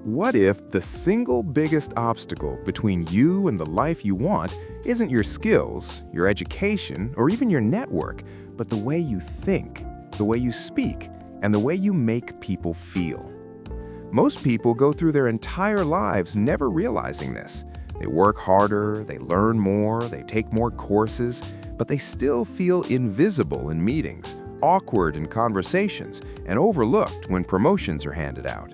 What if the single biggest obstacle between you and the life you want isn't your skills, your education, or even your network, but the way you think, the way you speak, and the way you make people feel? Most people go through their entire lives never realizing this. They work harder, they learn more, they take more courses, but they still feel invisible in meetings, awkward in conversations, and overlooked when promotions are handed out.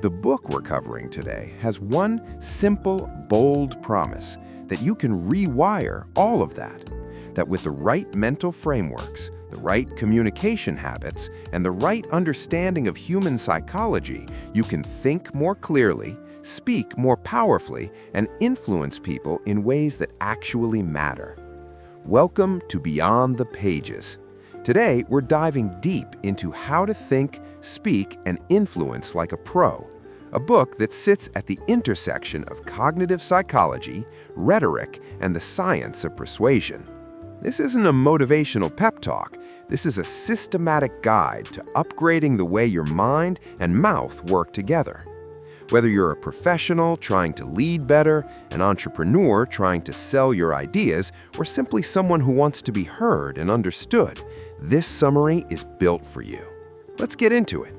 The book we're covering today has one simple, bold promise that you can rewire all of that. That with the right mental frameworks, the right communication habits, and the right understanding of human psychology, you can think more clearly, speak more powerfully, and influence people in ways that actually matter. Welcome to Beyond the Pages. Today, we're diving deep into how to think, speak, and influence like a pro. A book that sits at the intersection of cognitive psychology, rhetoric, and the science of persuasion. This isn't a motivational pep talk. This is a systematic guide to upgrading the way your mind and mouth work together. Whether you're a professional trying to lead better, an entrepreneur trying to sell your ideas, or simply someone who wants to be heard and understood, this summary is built for you. Let's get into it.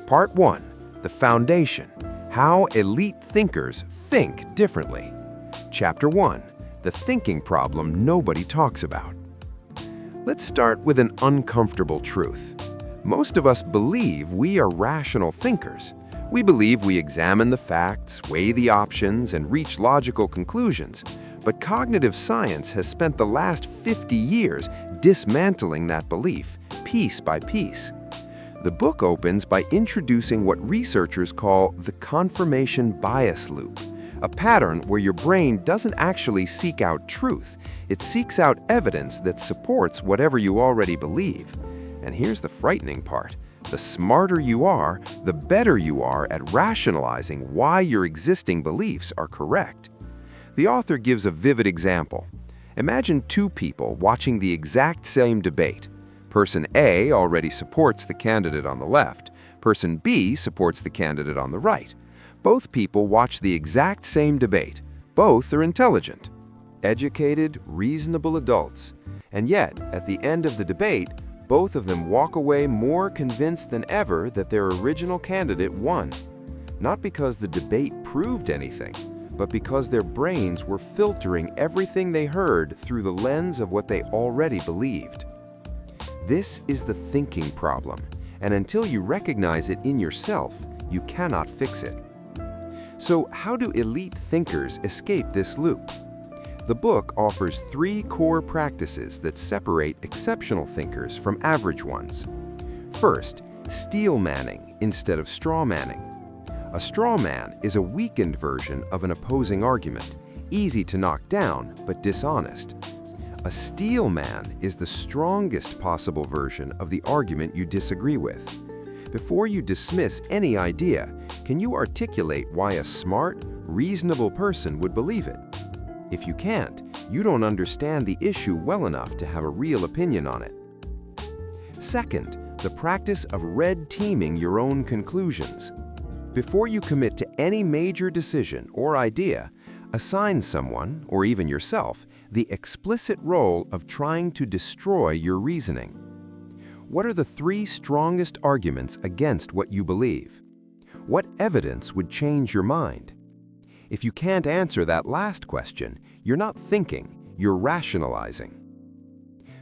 Part 1. The Foundation. How elite thinkers think differently. Chapter 1. The thinking problem nobody talks about. Let's start with an uncomfortable truth. Most of us believe we are rational thinkers. We believe we examine the facts, weigh the options, and reach logical conclusions. But cognitive science has spent the last 50 years dismantling that belief, piece by piece. The book opens by introducing what researchers call the confirmation bias loop, a pattern where your brain doesn't actually seek out truth. It seeks out evidence that supports whatever you already believe. And here's the frightening part. The smarter you are, the better you are at rationalizing why your existing beliefs are correct. The author gives a vivid example. Imagine two people watching the exact same debate. Person A already supports the candidate on the left. Person B supports the candidate on the right. Both people watch the exact same debate. Both are intelligent, educated, reasonable adults. And yet, at the end of the debate, both of them walk away more convinced than ever that their original candidate won. Not because the debate proved anything, but because their brains were filtering everything they heard through the lens of what they already believed. This is the thinking problem, and until you recognize it in yourself, you cannot fix it. So how do elite thinkers escape this loop? The book offers 3 core practices that separate exceptional thinkers from average ones. First, steel manning instead of straw manning. A straw man is a weakened version of an opposing argument, easy to knock down but dishonest. A steel man is the strongest possible version of the argument you disagree with. Before you dismiss any idea, can you articulate why a smart, reasonable person would believe it? If you can't, you don't understand the issue well enough to have a real opinion on it. Second, the practice of red teaming your own conclusions. Before you commit to any major decision or idea, assign someone, or even yourself, the explicit role of trying to destroy your reasoning. What are the 3 strongest arguments against what you believe? What evidence would change your mind? If you can't answer that last question, you're not thinking, you're rationalizing.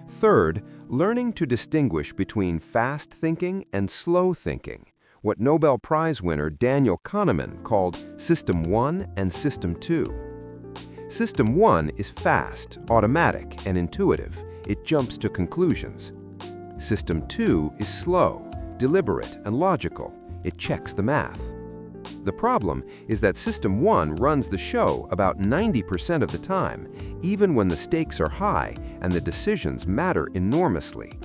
Third, learning to distinguish between fast thinking and slow thinking, what Nobel Prize winner Daniel Kahneman called System 1 and System 2. System 1 is fast, automatic, and intuitive. It jumps to conclusions. System 2 is slow, deliberate, and logical. It checks the math. The problem is that System 1 runs the show about 90% of the time, even when the stakes are high and the decisions matter enormously.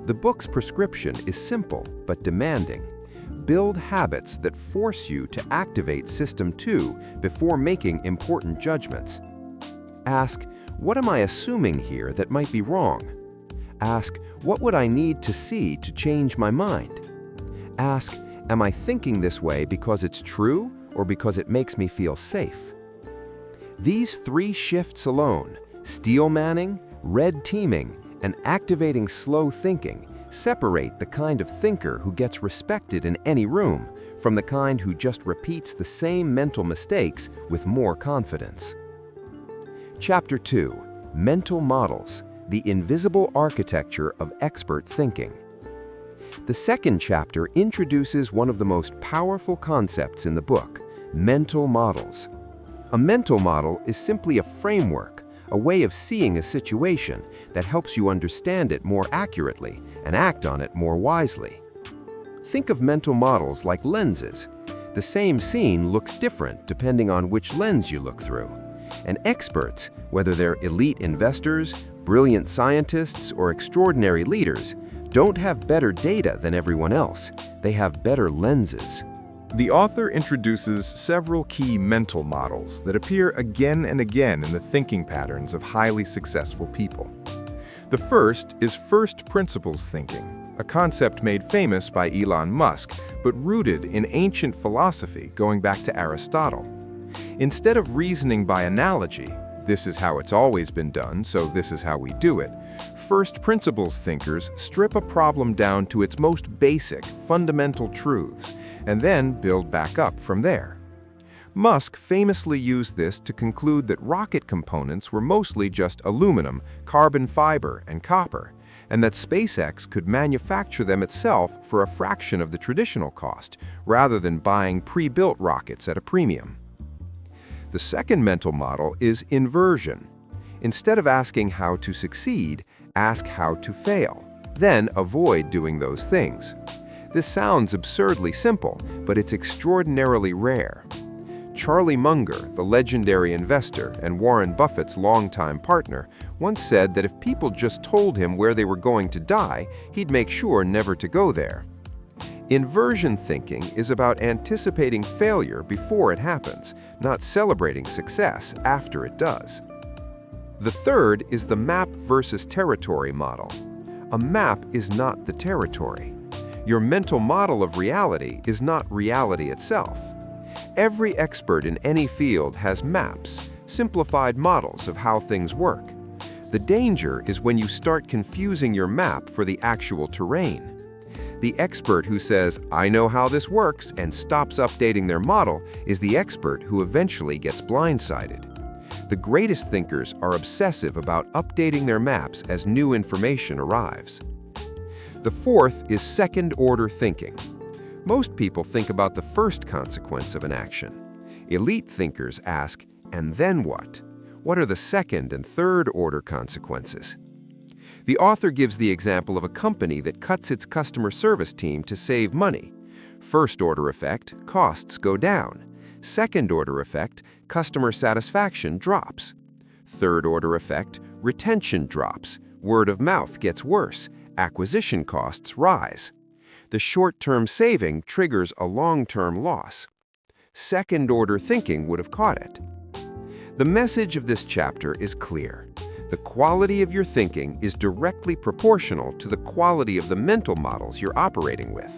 The book's prescription is simple but demanding. Build habits that force you to activate System 2 before making important judgments. Ask, what am I assuming here that might be wrong? Ask, what would I need to see to change my mind? Ask, Am I thinking this way because it's true or because it makes me feel safe? These three shifts alone, steel manning, red teaming, and activating slow thinking, separate the kind of thinker who gets respected in any room from the kind who just repeats the same mental mistakes with more confidence. Chapter 2: Mental Models, the Invisible Architecture of Expert Thinking. The second chapter introduces one of the most powerful concepts in the book: mental models. A mental model is simply a framework, a way of seeing a situation that helps you understand it more accurately and act on it more wisely. Think of mental models like lenses. The same scene looks different depending on which lens you look through. And experts, whether they're elite investors, brilliant scientists, or extraordinary leaders, don't have better data than everyone else. They have better lenses. The author introduces several key mental models that appear again and again in the thinking patterns of highly successful people. The first is first principles thinking, a concept made famous by Elon Musk, but rooted in ancient philosophy going back to Aristotle. Instead of reasoning by analogy, this is how it's always been done, so this is how we do it, first principles thinkers strip a problem down to its most basic, fundamental truths, and then build back up from there. Musk famously used this to conclude that rocket components were mostly just aluminum, carbon fiber, and copper, and that SpaceX could manufacture them itself for a fraction of the traditional cost, rather than buying pre-built rockets at a premium. The second mental model is inversion. Instead of asking how to succeed, ask how to fail. Then avoid doing those things. This sounds absurdly simple, but it's extraordinarily rare. Charlie Munger, the legendary investor and Warren Buffett's longtime partner, once said that if people just told him where they were going to die, he'd make sure never to go there. Inversion thinking is about anticipating failure before it happens, not celebrating success after it does. The third is the map versus territory model. A map is not the territory. Your mental model of reality is not reality itself. Every expert in any field has maps, simplified models of how things work. The danger is when you start confusing your map for the actual terrain. The expert who says, "I know how this works," and stops updating their model is the expert who eventually gets blindsided. The greatest thinkers are obsessive about updating their maps as new information arrives. The fourth is second-order thinking. Most people think about the first consequence of an action. Elite thinkers ask, "And then what? What are the second and third-order consequences?" The author gives the example of a company that cuts its customer service team to save money. First-order effect, costs go down. Second-order effect, customer satisfaction drops. Third-order effect, retention drops. Word of mouth gets worse. Acquisition costs rise. The short-term saving triggers a long-term loss. Second-order thinking would have caught it. The message of this chapter is clear. The quality of your thinking is directly proportional to the quality of the mental models you're operating with.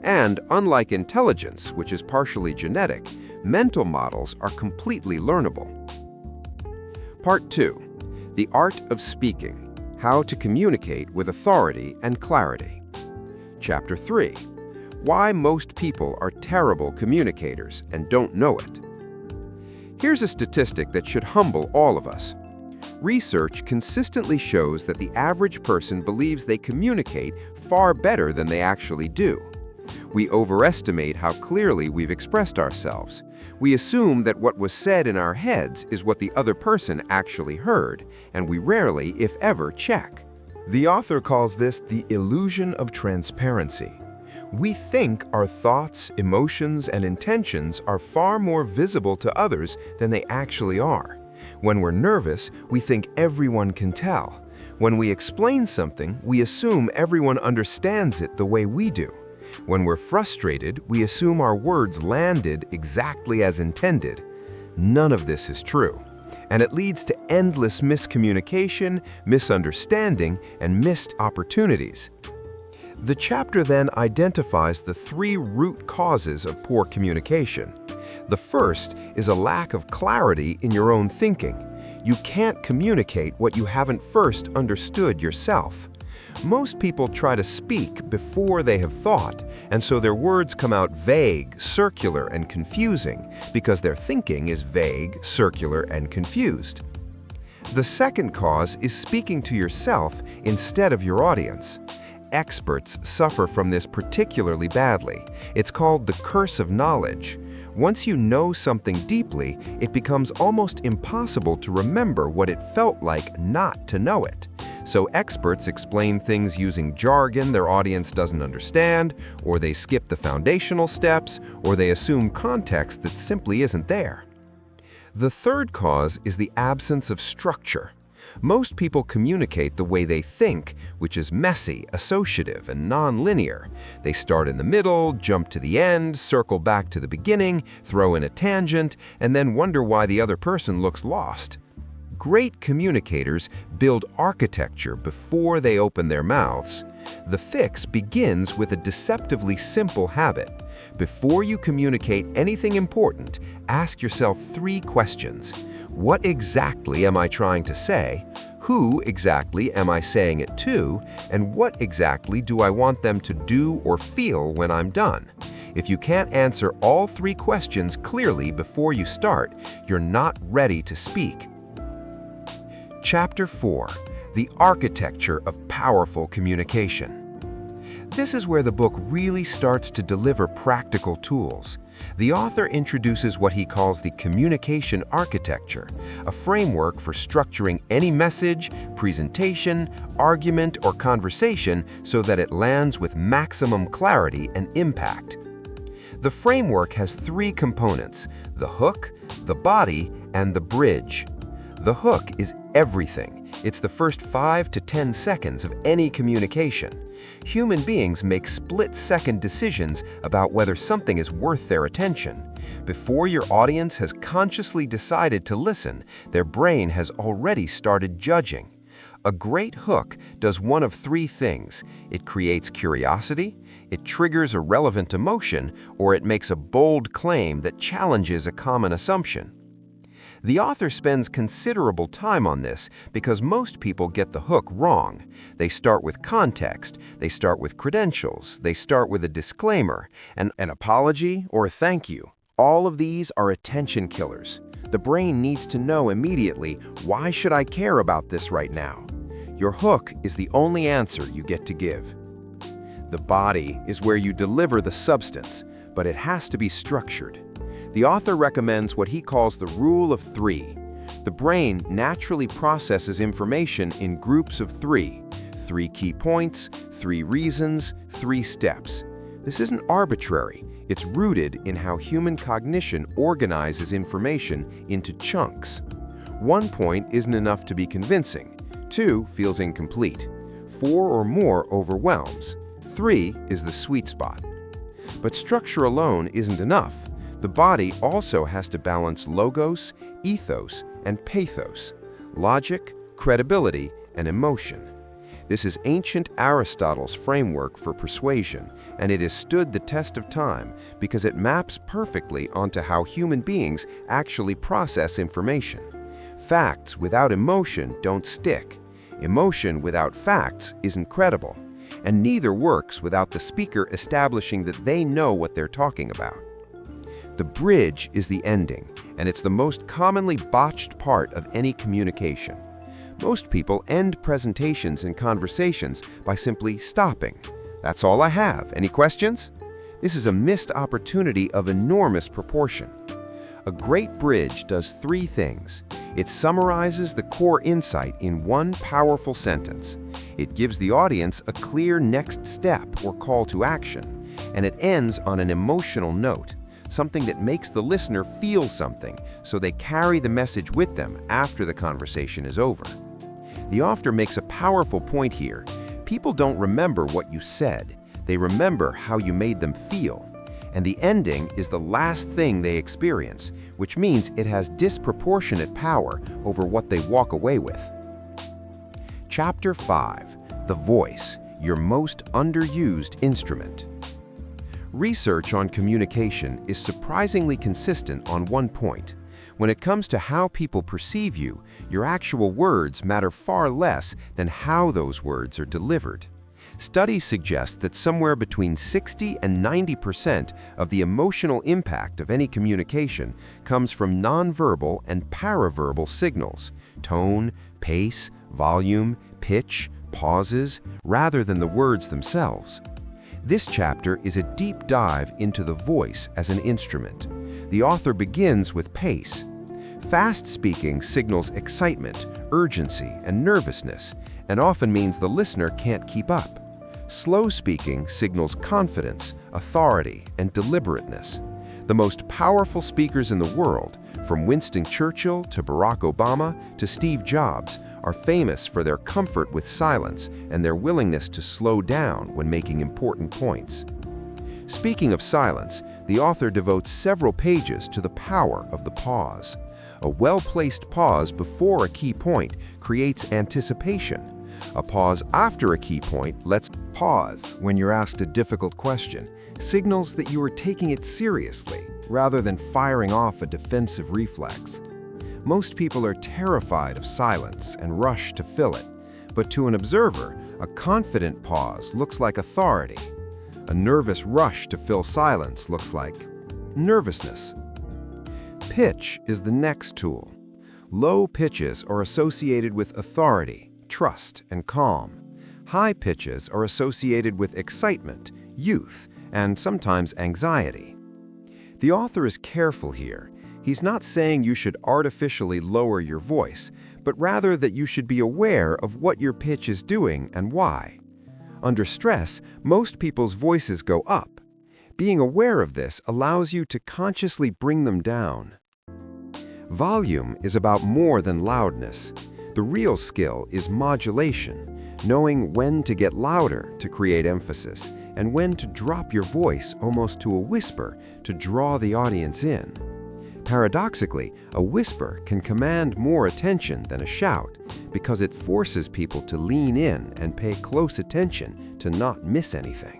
And unlike intelligence, which is partially genetic, mental models are completely learnable. Part 2. The Art of Speaking: How to Communicate with Authority and Clarity. Chapter 3. Why most people are terrible communicators and don't know it. Here's a statistic that should humble all of us. Research consistently shows that the average person believes they communicate far better than they actually do. We overestimate how clearly we've expressed ourselves. We assume that what was said in our heads is what the other person actually heard, and we rarely, if ever, check. The author calls this the illusion of transparency. We think our thoughts, emotions, and intentions are far more visible to others than they actually are. When we're nervous, we think everyone can tell. When we explain something, we assume everyone understands it the way we do. When we're frustrated, we assume our words landed exactly as intended. None of this is true, and it leads to endless miscommunication, misunderstanding, and missed opportunities. The chapter then identifies the 3 root causes of poor communication. The first is a lack of clarity in your own thinking. You can't communicate what you haven't first understood yourself. Most people try to speak before they have thought, and so their words come out vague, circular, and confusing because their thinking is vague, circular, and confused. The second cause is speaking to yourself instead of your audience. Experts suffer from this particularly badly. It's called the curse of knowledge. Once you know something deeply, it becomes almost impossible to remember what it felt like not to know it. So experts explain things using jargon their audience doesn't understand, or they skip the foundational steps, or they assume context that simply isn't there. The third cause is the absence of structure. Most people communicate the way they think, which is messy, associative, and non-linear. They start in the middle, jump to the end, circle back to the beginning, throw in a tangent, and then wonder why the other person looks lost. Great communicators build architecture before they open their mouths. The fix begins with a deceptively simple habit. Before you communicate anything important, ask yourself 3 questions. What exactly am I trying to say? Who exactly am I saying it to? And what exactly do I want them to do or feel when I'm done? If you can't answer all 3 questions clearly before you start, you're not ready to speak. Chapter 4: The Architecture of Powerful Communication. This is where the book really starts to deliver practical tools. The author introduces what he calls the communication architecture, a framework for structuring any message, presentation, argument, or conversation so that it lands with maximum clarity and impact. The framework has 3 components: the hook, the body, and the bridge. The hook is everything. It's the first 5 to 10 seconds of any communication. Human beings make split-second decisions about whether something is worth their attention. Before your audience has consciously decided to listen, their brain has already started judging. A great hook does one of 3 things. It creates curiosity, it triggers a relevant emotion, or it makes a bold claim that challenges a common assumption. The author spends considerable time on this because most people get the hook wrong. They start with context, they start with credentials, they start with a disclaimer, and an apology or a thank you. All of these are attention killers. The brain needs to know immediately, why should I care about this right now? Your hook is the only answer you get to give. The body is where you deliver the substance, but it has to be structured. The author recommends what he calls the rule of 3. The brain naturally processes information in groups of 3. 3 key points, 3 reasons, 3 steps. This isn't arbitrary. It's rooted in how human cognition organizes information into chunks. 1 point isn't enough to be convincing. 2 feels incomplete. 4 or more overwhelms. 3 is the sweet spot. But structure alone isn't enough. The body also has to balance logos, ethos, and pathos, logic, credibility, and emotion. This is ancient Aristotle's framework for persuasion, and it has stood the test of time because it maps perfectly onto how human beings actually process information. Facts without emotion don't stick. Emotion without facts isn't credible. And neither works without the speaker establishing that they know what they're talking about. The bridge is the ending, and it's the most commonly botched part of any communication. Most people end presentations and conversations by simply stopping. That's all I have. Any questions? This is a missed opportunity of enormous proportion. A great bridge does 3 things. It summarizes the core insight in one powerful sentence. It gives the audience a clear next step or call to action, and it ends on an emotional note, something that makes the listener feel something, so they carry the message with them after the conversation is over. The author makes a powerful point here. People don't remember what you said. They remember how you made them feel. And the ending is the last thing they experience, which means it has disproportionate power over what they walk away with. Chapter 5: The Voice, your most underused instrument. Research on communication is surprisingly consistent on one point. When it comes to how people perceive you, your actual words matter far less than how those words are delivered. Studies suggest that somewhere between 60 and 90% of the emotional impact of any communication comes from nonverbal and paraverbal signals, tone, pace, volume, pitch, pauses, rather than the words themselves. This chapter is a deep dive into the voice as an instrument. The author begins with pace. Fast speaking signals excitement, urgency, and nervousness, and often means the listener can't keep up. Slow speaking signals confidence, authority, and deliberateness. The most powerful speakers in the world, from Winston Churchill to Barack Obama to Steve Jobs, are famous for their comfort with silence and their willingness to slow down when making important points. Speaking of silence, the author devotes several pages to the power of the pause. A well-placed pause before a key point creates anticipation. A pause after a key point lets Pause when you're asked a difficult question signals that you are taking it seriously rather than firing off a defensive reflex. Most people are terrified of silence and rush to fill it, but to an observer, a confident pause looks like authority. A nervous rush to fill silence looks like nervousness. Pitch is the next tool. Low pitches are associated with authority, trust, and calm. High pitches are associated with excitement, youth, and sometimes anxiety. The author is careful here. He's not saying you should artificially lower your voice, but rather that you should be aware of what your pitch is doing and why. Under stress, most people's voices go up. Being aware of this allows you to consciously bring them down. Volume is about more than loudness. The real skill is modulation, knowing when to get louder to create emphasis, and when to drop your voice almost to a whisper to draw the audience in. Paradoxically, a whisper can command more attention than a shout because it forces people to lean in and pay close attention to not miss anything.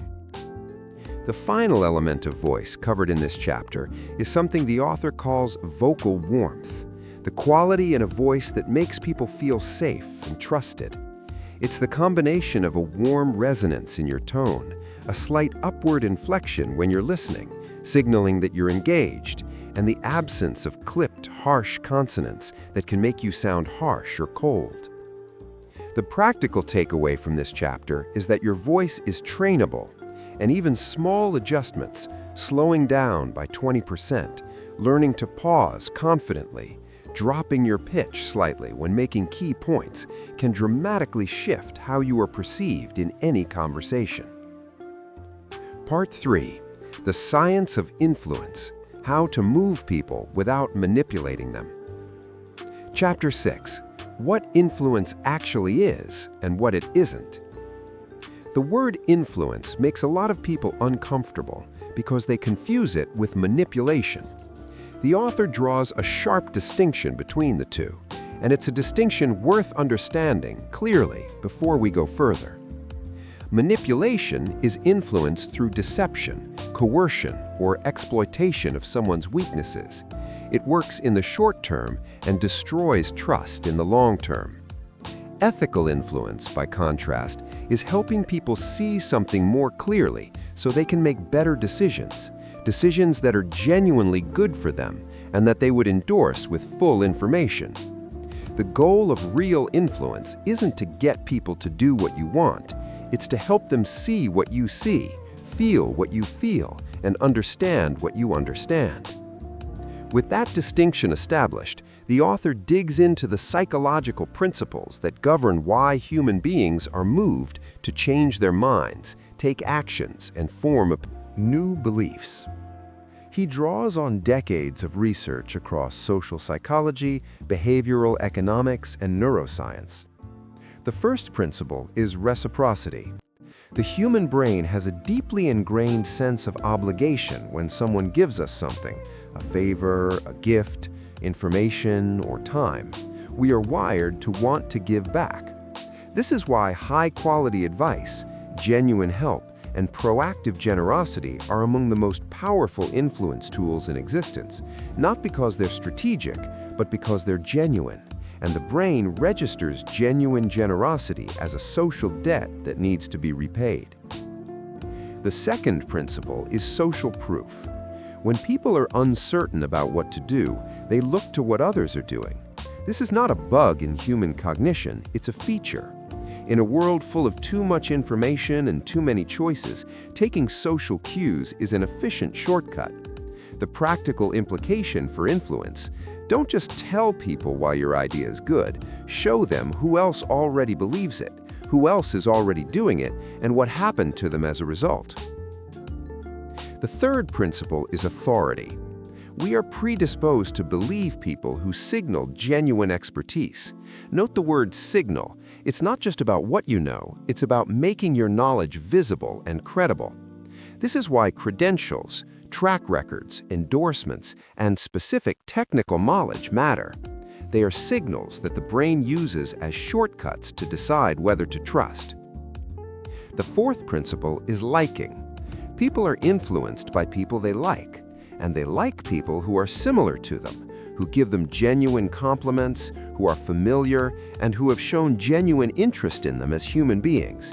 The final element of voice covered in this chapter is something the author calls vocal warmth, the quality in a voice that makes people feel safe and trusted. It's the combination of a warm resonance in your tone, a slight upward inflection when you're listening, signaling that you're engaged, and the absence of clipped, harsh consonants that can make you sound harsh or cold. The practical takeaway from this chapter is that your voice is trainable, and even small adjustments, slowing down by 20%, learning to pause confidently, dropping your pitch slightly when making key points, can dramatically shift how you are perceived in any conversation. Part 3. The Science of Influence. How to move people without manipulating them. Chapter 6. What influence actually is and what it isn't. The word influence makes a lot of people uncomfortable because they confuse it with manipulation. The author draws a sharp distinction between the two, and it's a distinction worth understanding clearly before we go further. Manipulation is influence through deception, coercion, or exploitation of someone's weaknesses. It works in the short term and destroys trust in the long term. Ethical influence, by contrast, is helping people see something more clearly so they can make better decisions that are genuinely good for them and that they would endorse with full information. The goal of real influence isn't to get people to do what you want. It's to help them see what you see, feel what you feel, and understand what you understand. With that distinction established, the author digs into the psychological principles that govern why human beings are moved to change their minds, take actions, and form new beliefs. He draws on decades of research across social psychology, behavioral economics, and neuroscience. The first principle is reciprocity. The human brain has a deeply ingrained sense of obligation when someone gives us something, a favor, a gift, information, or time. We are wired to want to give back. This is why high-quality advice, genuine help, and proactive generosity are among the most powerful influence tools in existence, not because they're strategic, but because they're genuine. And the brain registers genuine generosity as a social debt that needs to be repaid. The second principle is social proof. When people are uncertain about what to do, they look to what others are doing. This is not a bug in human cognition, it's a feature. In a world full of too much information and too many choices, taking social cues is an efficient shortcut. The practical implication for influence: don't just tell people why your idea is good, show them who else already believes it, who else is already doing it, and what happened to them as a result. The third principle is authority. We are predisposed to believe people who signal genuine expertise. Note the word signal. It's not just about what you know, it's about making your knowledge visible and credible. This is why credentials, track records, endorsements, and specific technical knowledge matter. They are signals that the brain uses as shortcuts to decide whether to trust. The fourth principle is liking. People are influenced by people they like, and they like people who are similar to them, who give them genuine compliments, who are familiar, and who have shown genuine interest in them as human beings.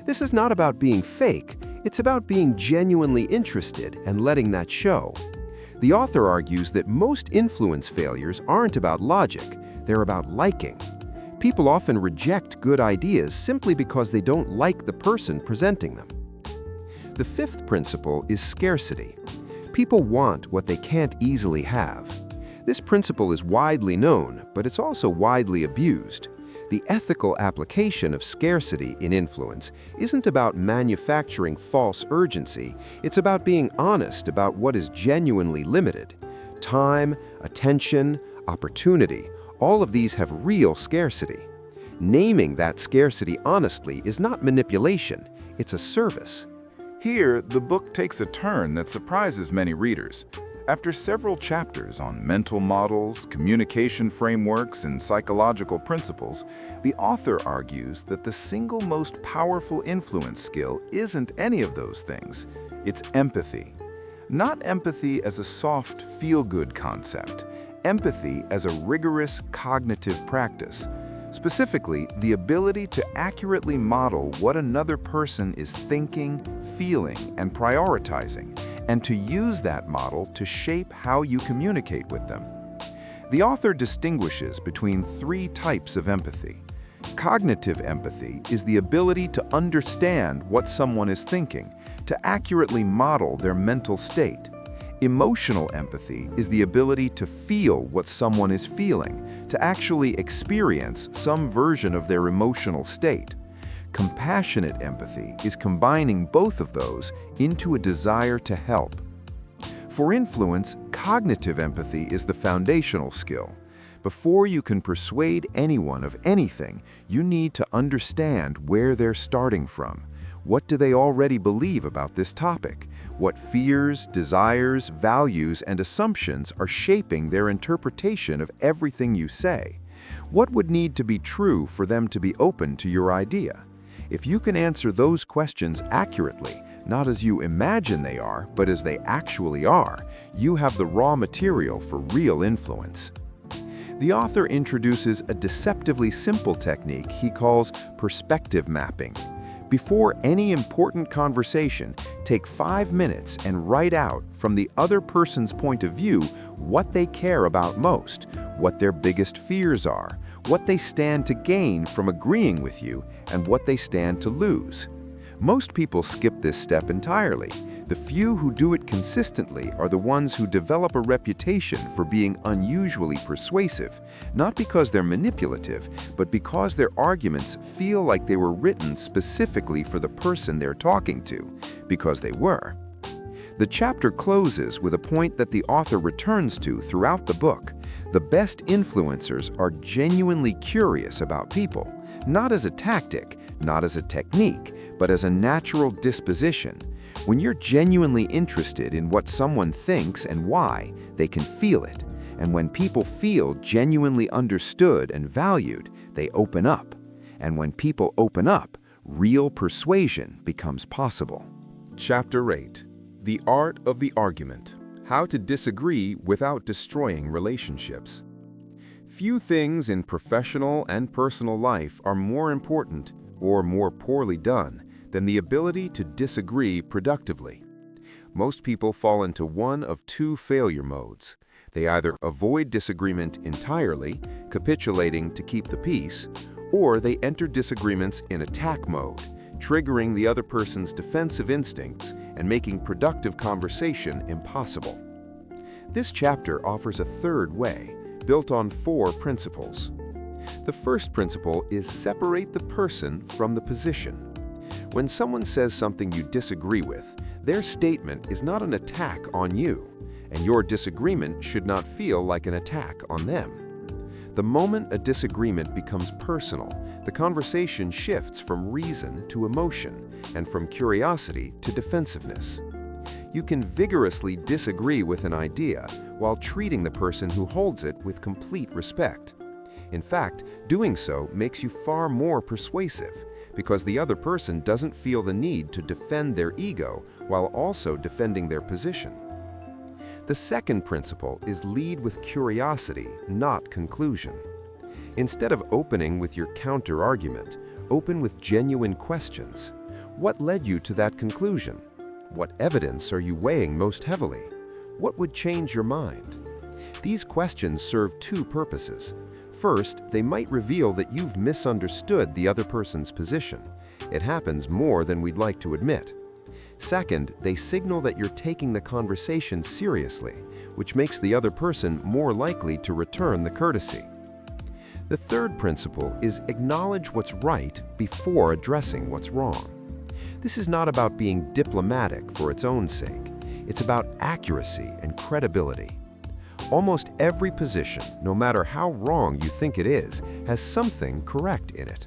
This is not about being fake, it's about being genuinely interested and letting that show. The author argues that most influence failures aren't about logic, they're about liking. People often reject good ideas simply because they don't like the person presenting them. The fifth principle is scarcity. People want what they can't easily have. This principle is widely known, but it's also widely abused. The ethical application of scarcity in influence isn't about manufacturing false urgency, it's about being honest about what is genuinely limited. Time, attention, opportunity, all of these have real scarcity. Naming that scarcity honestly is not manipulation, it's a service. Here, the book takes a turn that surprises many readers. After several chapters on mental models, communication frameworks, and psychological principles, the author argues that the single most powerful influence skill isn't any of those things. It's empathy. Not empathy as a soft, feel-good concept. Empathy as a rigorous cognitive practice. Specifically, the ability to accurately model what another person is thinking, feeling, and prioritizing, and to use that model to shape how you communicate with them. The author distinguishes between three types of empathy. Cognitive empathy is the ability to understand what someone is thinking, to accurately model their mental state. Emotional empathy is the ability to feel what someone is feeling, to actually experience some version of their emotional state. Compassionate empathy is combining both of those into a desire to help. For influence, cognitive empathy is the foundational skill. Before you can persuade anyone of anything, you need to understand where they're starting from. What do they already believe about this topic? What fears, desires, values, and assumptions are shaping their interpretation of everything you say? What would need to be true for them to be open to your idea? If you can answer those questions accurately, not as you imagine they are, but as they actually are, you have the raw material for real influence. The author introduces a deceptively simple technique he calls perspective mapping. Before any important conversation, take 5 minutes and write out from the other person's point of view what they care about most, what their biggest fears are, what they stand to gain from agreeing with you, and what they stand to lose. Most people skip this step entirely. The few who do it consistently are the ones who develop a reputation for being unusually persuasive, not because they're manipulative, but because their arguments feel like they were written specifically for the person they're talking to, because they were. The chapter closes with a point that the author returns to throughout the book. The best influencers are genuinely curious about people, not as a tactic, not as a technique, but as a natural disposition. When you're genuinely interested in what someone thinks and why, they can feel it. And when people feel genuinely understood and valued, they open up. And when people open up, real persuasion becomes possible. Chapter 8. The Art of the Argument. How to disagree without destroying relationships. Few things in professional and personal life are more important or more poorly done than the ability to disagree productively. Most people fall into one of two failure modes. They either avoid disagreement entirely, capitulating to keep the peace, or they enter disagreements in attack mode, triggering the other person's defensive instincts and making productive conversation impossible. This chapter offers a third way, built on 4 principles. The first principle is separate the person from the position. When someone says something you disagree with, their statement is not an attack on you, and your disagreement should not feel like an attack on them. The moment a disagreement becomes personal, the conversation shifts from reason to emotion and from curiosity to defensiveness. You can vigorously disagree with an idea while treating the person who holds it with complete respect. In fact, doing so makes you far more persuasive because the other person doesn't feel the need to defend their ego while also defending their position. The second principle is lead with curiosity, not conclusion. Instead of opening with your counter-argument, open with genuine questions. What led you to that conclusion? What evidence are you weighing most heavily? What would change your mind? These questions serve 2 purposes. First, they might reveal that you've misunderstood the other person's position. It happens more than we'd like to admit. Second, they signal that you're taking the conversation seriously, which makes the other person more likely to return the courtesy. The third principle is acknowledge what's right before addressing what's wrong. This is not about being diplomatic for its own sake. It's about accuracy and credibility. Almost every position, no matter how wrong you think it is, has something correct in it.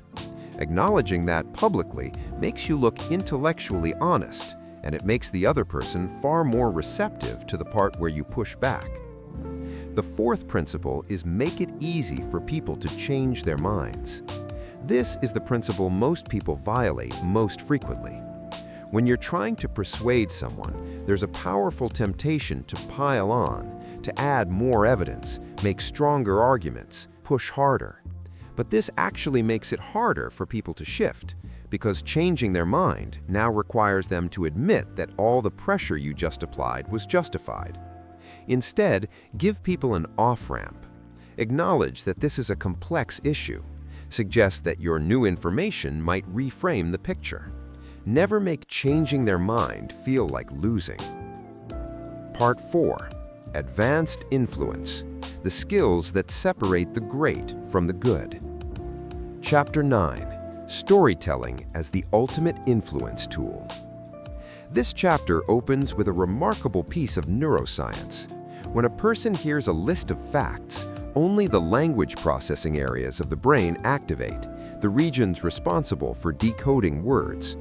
Acknowledging that publicly makes you look intellectually honest, and it makes the other person far more receptive to the part where you push back. The fourth principle is make it easy for people to change their minds. This is the principle most people violate most frequently. When you're trying to persuade someone, there's a powerful temptation to pile on, to add more evidence, make stronger arguments, push harder. But this actually makes it harder for people to shift, because changing their mind now requires them to admit that all the pressure you just applied was justified. Instead, give people an off-ramp. Acknowledge that this is a complex issue. Suggest that your new information might reframe the picture. Never make changing their mind feel like losing. Part 4. Advanced Influence. The skills that separate the great from the good. Chapter 9. Storytelling as the ultimate influence tool. This chapter opens with a remarkable piece of neuroscience. When a person hears a list of facts, only the language processing areas of the brain activate, the regions responsible for decoding words.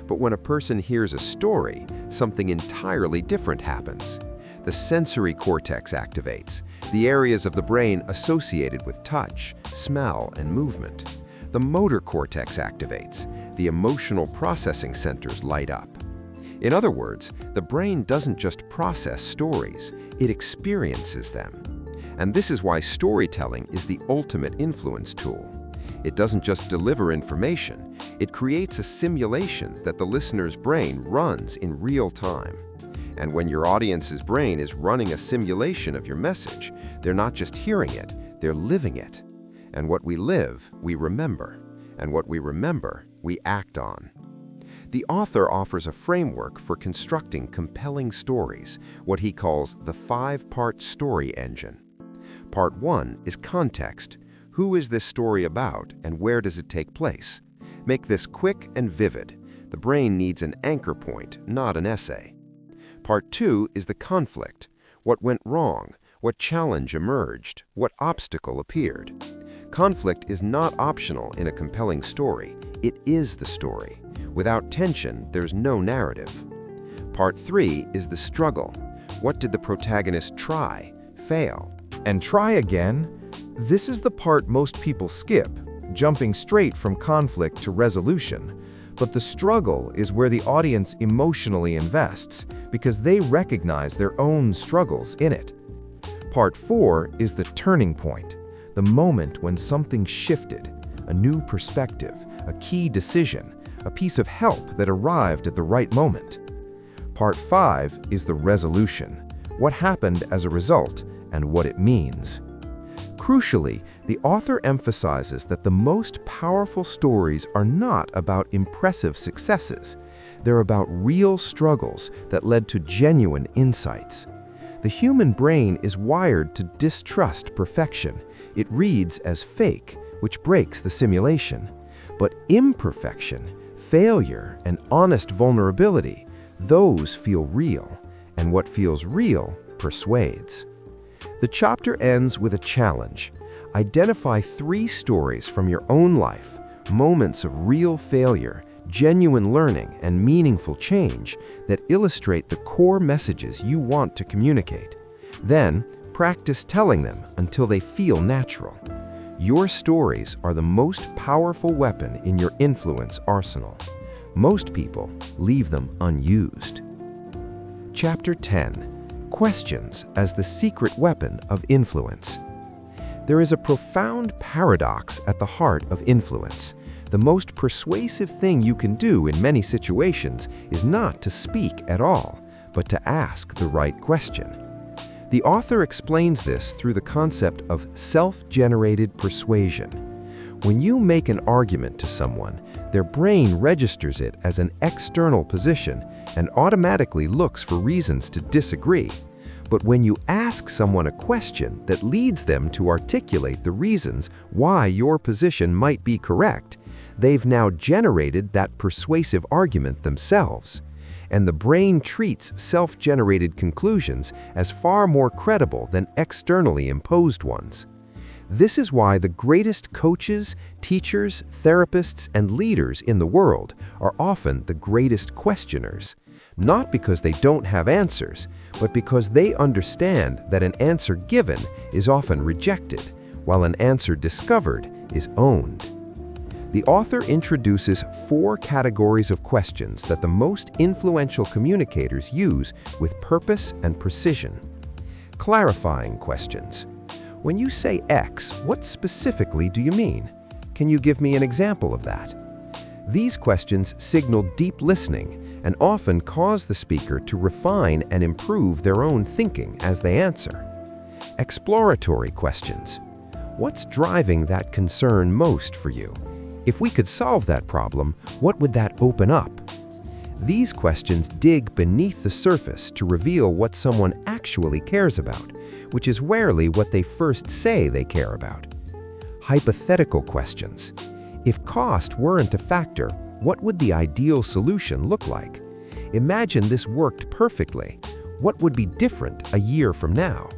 But when a person hears a story, something entirely different happens. The sensory cortex activates, the areas of the brain associated with touch, smell, and movement. The motor cortex activates, the emotional processing centers light up. In other words, the brain doesn't just process stories, it experiences them. And this is why storytelling is the ultimate influence tool. It doesn't just deliver information, it creates a simulation that the listener's brain runs in real time. And when your audience's brain is running a simulation of your message, they're not just hearing it, they're living it. And what we live, we remember. And what we remember, we act on. The author offers a framework for constructing compelling stories, what he calls the 5-part story engine. Part 1 is context. Who is this story about and where does it take place? Make this quick and vivid. The brain needs an anchor point, not an essay. Part 2 is the conflict. What went wrong? What challenge emerged? What obstacle appeared? Conflict is not optional in a compelling story. It is the story. Without tension, there's no narrative. Part 3 is the struggle. What did the protagonist try, fail, And try again? This is the part most people skip, jumping straight from conflict to resolution. But the struggle is where the audience emotionally invests, because they recognize their own struggles in it. Part 4 is the turning point, the moment when something shifted, a new perspective, a key decision, a piece of help that arrived at the right moment. Part 5 is the resolution, what happened as a result and what it means. Crucially, the author emphasizes that the most powerful stories are not about impressive successes. They're about real struggles that led to genuine insights. The human brain is wired to distrust perfection. It reads as fake, which breaks the simulation. But imperfection, failure, and honest vulnerability, those feel real, and what feels real persuades. The chapter ends with a challenge. Identify 3 stories from your own life, moments of real failure, genuine learning, and meaningful change that illustrate the core messages you want to communicate. Then, practice telling them until they feel natural. Your stories are the most powerful weapon in your influence arsenal. Most people leave them unused. Chapter 10. Questions as the secret weapon of influence. There is a profound paradox at the heart of influence. The most persuasive thing you can do in many situations is not to speak at all, but to ask the right question. The author explains this through the concept of self-generated persuasion. When you make an argument to someone, their brain registers it as an external position and automatically looks for reasons to disagree. But when you ask someone a question that leads them to articulate the reasons why your position might be correct, they've now generated that persuasive argument themselves. And the brain treats self-generated conclusions as far more credible than externally imposed ones. This is why the greatest coaches, teachers, therapists, and leaders in the world are often the greatest questioners. Not because they don't have answers, but because they understand that an answer given is often rejected, while an answer discovered is owned. The author introduces 4 categories of questions that the most influential communicators use with purpose and precision. Clarifying questions. When you say X, what specifically do you mean? Can you give me an example of that? These questions signal deep listening and often cause the speaker to refine and improve their own thinking as they answer. Exploratory questions. What's driving that concern most for you? If we could solve that problem, what would that open up? These questions dig beneath the surface to reveal what someone actually cares about, which is rarely what they first say they care about. Hypothetical questions. If cost weren't a factor, what would the ideal solution look like? Imagine this worked perfectly. What would be different a year from now?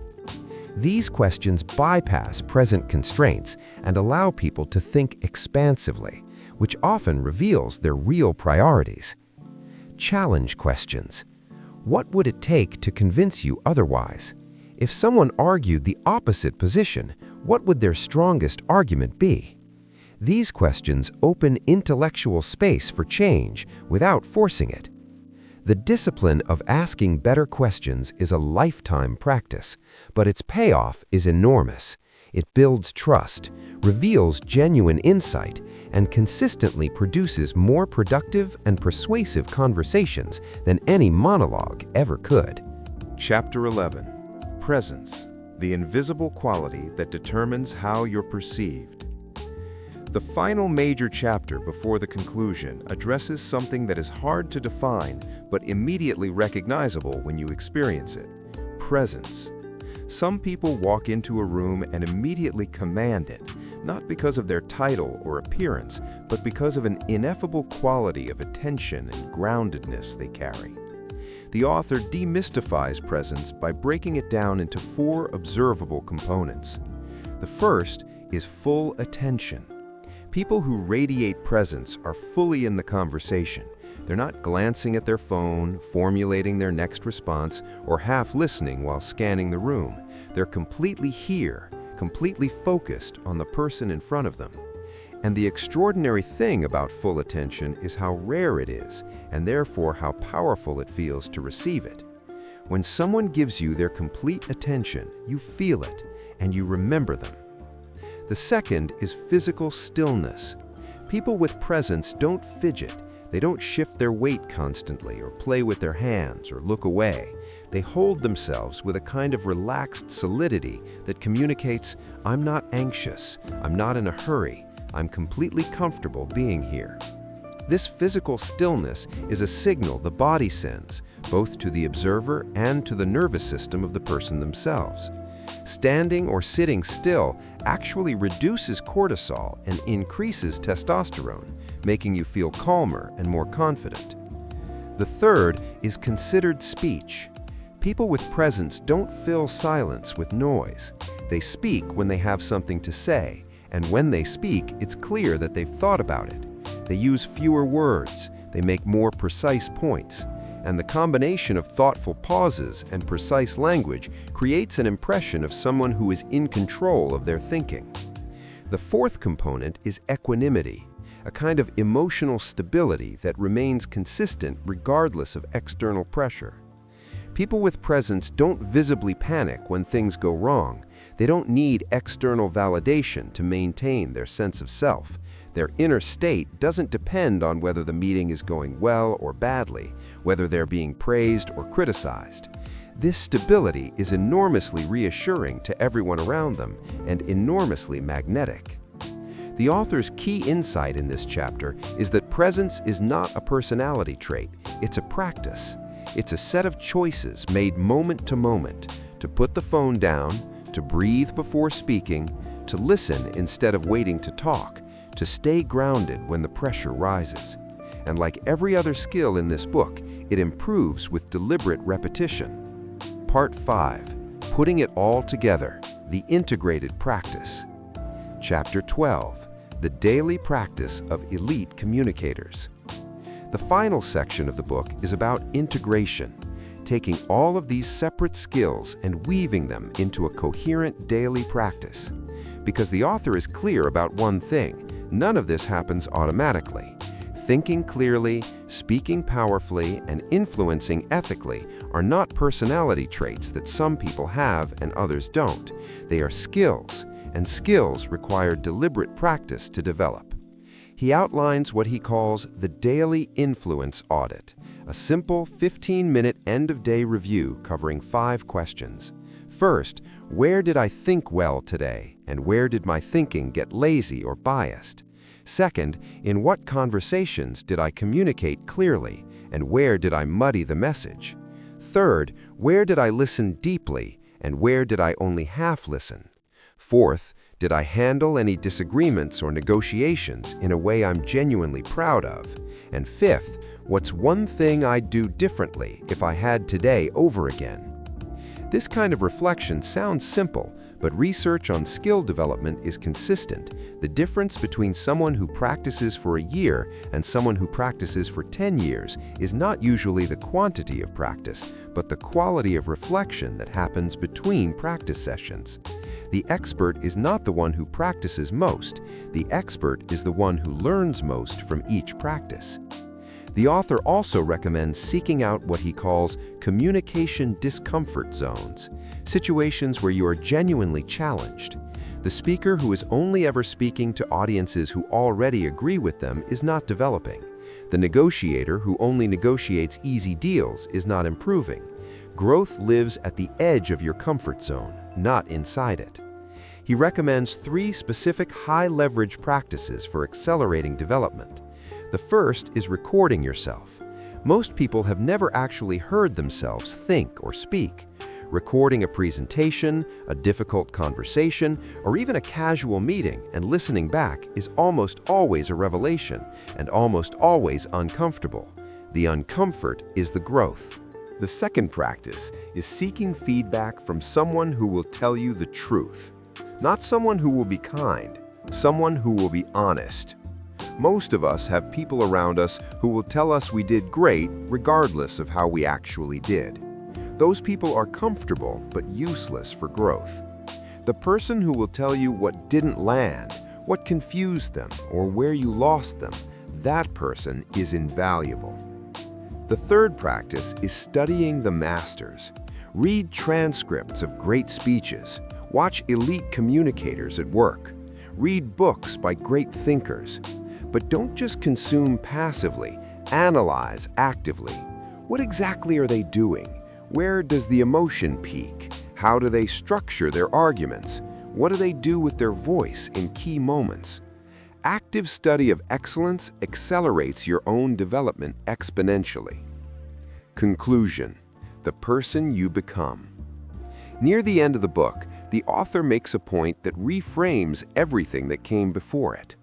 These questions bypass present constraints and allow people to think expansively, which often reveals their real priorities. Challenge questions. What would it take to convince you otherwise? If someone argued the opposite position, what would their strongest argument be? These questions open intellectual space for change without forcing it. The discipline of asking better questions is a lifetime practice, but its payoff is enormous. It builds trust, reveals genuine insight, and consistently produces more productive and persuasive conversations than any monologue ever could. Chapter 11. Presence, the invisible quality that determines how you're perceived. The final major chapter before the conclusion addresses something that is hard to define but immediately recognizable when you experience it: presence. Some people walk into a room and immediately command it, not because of their title or appearance, but because of an ineffable quality of attention and groundedness they carry. The author demystifies presence by breaking it down into 4 observable components. The first is full attention. People who radiate presence are fully in the conversation. They're not glancing at their phone, formulating their next response, or half listening while scanning the room. They're completely here, completely focused on the person in front of them. And the extraordinary thing about full attention is how rare it is, and therefore how powerful it feels to receive it. When someone gives you their complete attention, you feel it, and you remember them. The second is physical stillness. People with presence don't fidget. They don't shift their weight constantly or play with their hands or look away. They hold themselves with a kind of relaxed solidity that communicates, I'm not anxious, I'm not in a hurry, I'm completely comfortable being here. This physical stillness is a signal the body sends, both to the observer and to the nervous system of the person themselves. Standing or sitting still actually reduces cortisol and increases testosterone, making you feel calmer and more confident. The third is considered speech. People with presence don't fill silence with noise. They speak when they have something to say, and when they speak, it's clear that they've thought about it. They use fewer words, they make more precise points, and the combination of thoughtful pauses and precise language creates an impression of someone who is in control of their thinking. The fourth component is equanimity, a kind of emotional stability that remains consistent regardless of external pressure. People with presence don't visibly panic when things go wrong. They don't need external validation to maintain their sense of self. Their inner state doesn't depend on whether the meeting is going well or badly, whether they're being praised or criticized. This stability is enormously reassuring to everyone around them and enormously magnetic. The author's key insight in this chapter is that presence is not a personality trait, it's a practice. It's a set of choices made moment to moment, to put the phone down, to breathe before speaking, to listen instead of waiting to talk, to stay grounded when the pressure rises. And like every other skill in this book, it improves with deliberate repetition. Part 5. Putting it all together, the integrated practice. Chapter 12. The daily practice of elite communicators. The final section of the book is about integration, taking all of these separate skills and weaving them into a coherent daily practice. Because the author is clear about one thing, none of this happens automatically. Thinking clearly, speaking powerfully, and influencing ethically are not personality traits that some people have and others don't. They are skills, and skills require deliberate practice to develop. He outlines what he calls the Daily Influence Audit, a simple 15-minute end-of-day review covering 5 questions. First, where did I think well today, and where did my thinking get lazy or biased? Second, in what conversations did I communicate clearly, and where did I muddy the message? Third, where did I listen deeply, and where did I only half listen? Fourth, did I handle any disagreements or negotiations in a way I'm genuinely proud of? And fifth, what's one thing I'd do differently if I had today over again? This kind of reflection sounds simple, but research on skill development is consistent. The difference between someone who practices for a year and someone who practices for 10 years is not usually the quantity of practice, but the quality of reflection that happens between practice sessions. The expert is not the one who practices most. The expert is the one who learns most from each practice. The author also recommends seeking out what he calls communication discomfort zones, situations where you are genuinely challenged. The speaker who is only ever speaking to audiences who already agree with them is not developing. The negotiator who only negotiates easy deals is not improving. Growth lives at the edge of your comfort zone, not inside it. He recommends 3 specific high-leverage practices for accelerating development. The first is recording yourself. Most people have never actually heard themselves think or speak. Recording a presentation, a difficult conversation, or even a casual meeting and listening back is almost always a revelation and almost always uncomfortable. The uncomfort is the growth. The second practice is seeking feedback from someone who will tell you the truth. Not someone who will be kind, someone who will be honest. Most of us have people around us who will tell us we did great regardless of how we actually did. Those people are comfortable but useless for growth. The person who will tell you what didn't land what confused them, or where you lost them, that person is invaluable. The third practice is studying the masters. Read transcripts of great speeches. Watch elite communicators at work. Read books by great thinkers. But don't just consume passively, analyze actively. What exactly are they doing? Where does the emotion peak? How do they structure their arguments? What do they do with their voice in key moments? Active study of excellence accelerates your own development exponentially. Conclusion: the person you become. Near the end of the book, the author makes a point that reframes everything that came before it.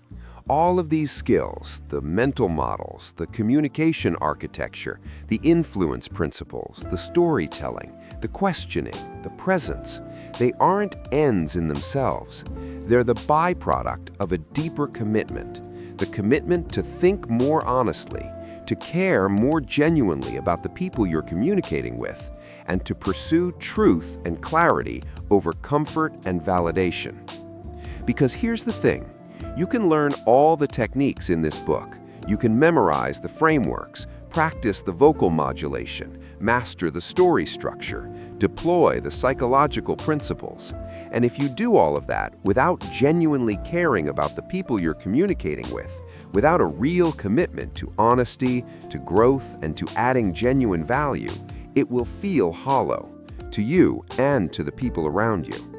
All of these skills, the mental models, the communication architecture, the influence principles, the storytelling, the questioning, the presence, they aren't ends in themselves. They're the byproduct of a deeper commitment, the commitment to think more honestly, to care more genuinely about the people you're communicating with, and to pursue truth and clarity over comfort and validation. Because here's the thing, you can learn all the techniques in this book. You can memorize the frameworks, practice the vocal modulation, master the story structure, deploy the psychological principles. And if you do all of that without genuinely caring about the people you're communicating with, without a real commitment to honesty, to growth, and to adding genuine value, it will feel hollow, to you and to the people around you.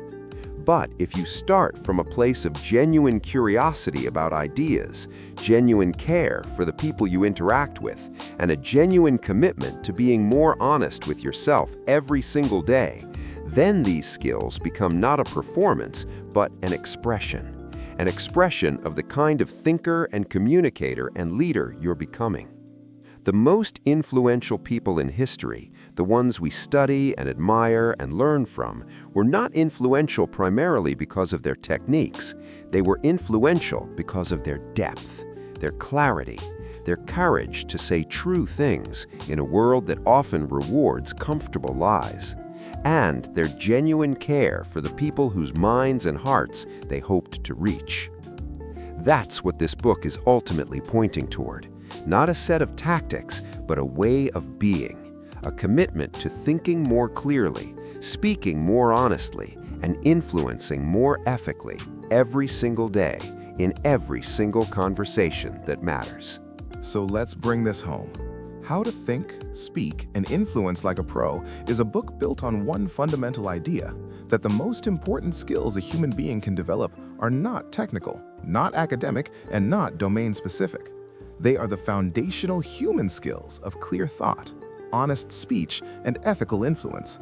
But if you start from a place of genuine curiosity about ideas, genuine care for the people you interact with, and a genuine commitment to being more honest with yourself every single day, then these skills become not a performance, but an expression of the kind of thinker and communicator and leader you're becoming. The most influential people in history, the ones we study and admire and learn from, were not influential primarily because of their techniques. They were influential because of their depth, their clarity, their courage to say true things in a world that often rewards comfortable lies, and their genuine care for the people whose minds and hearts they hoped to reach. That's what this book is ultimately pointing toward. Not a set of tactics, but a way of being, a commitment to thinking more clearly, speaking more honestly, and influencing more ethically every single day in every single conversation that matters. So let's bring this home. How to Think, Speak, and Influence Like a Pro is a book built on one fundamental idea, that the most important skills a human being can develop are not technical, not academic, and not domain-specific. They are the foundational human skills of clear thought, honest speech, and ethical influence.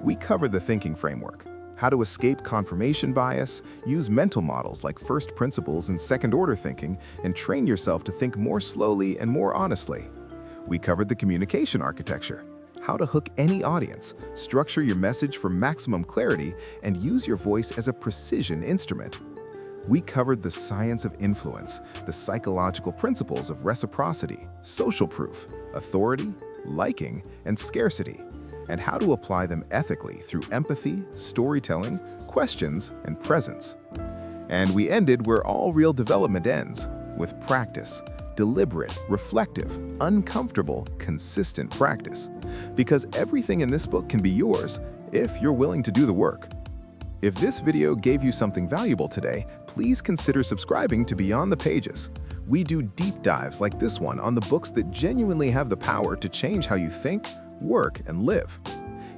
We cover the thinking framework, how to escape confirmation bias, use mental models like first principles and second-order thinking, and train yourself to think more slowly and more honestly. We covered the communication architecture, how to hook any audience, structure your message for maximum clarity, and use your voice as a precision instrument. We covered the science of influence, the psychological principles of reciprocity, social proof, authority, liking, and scarcity, and how to apply them ethically through empathy, storytelling, questions, and presence. And we ended where all real development ends, with practice, deliberate, reflective, uncomfortable, consistent practice. Because everything in this book can be yours if you're willing to do the work. If this video gave you something valuable today, please consider subscribing to Beyond the Pages. We do deep dives like this one on the books that genuinely have the power to change how you think, work, and live.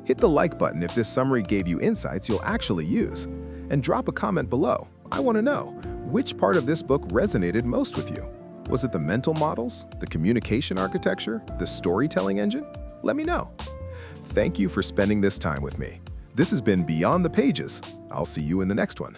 Hit the like button if this summary gave you insights you'll actually use. And drop a comment below. I want to know, which part of this book resonated most with you? Was it the mental models, the communication architecture, the storytelling engine? Let me know. Thank you for spending this time with me. This has been Beyond the Pages. I'll see you in the next one.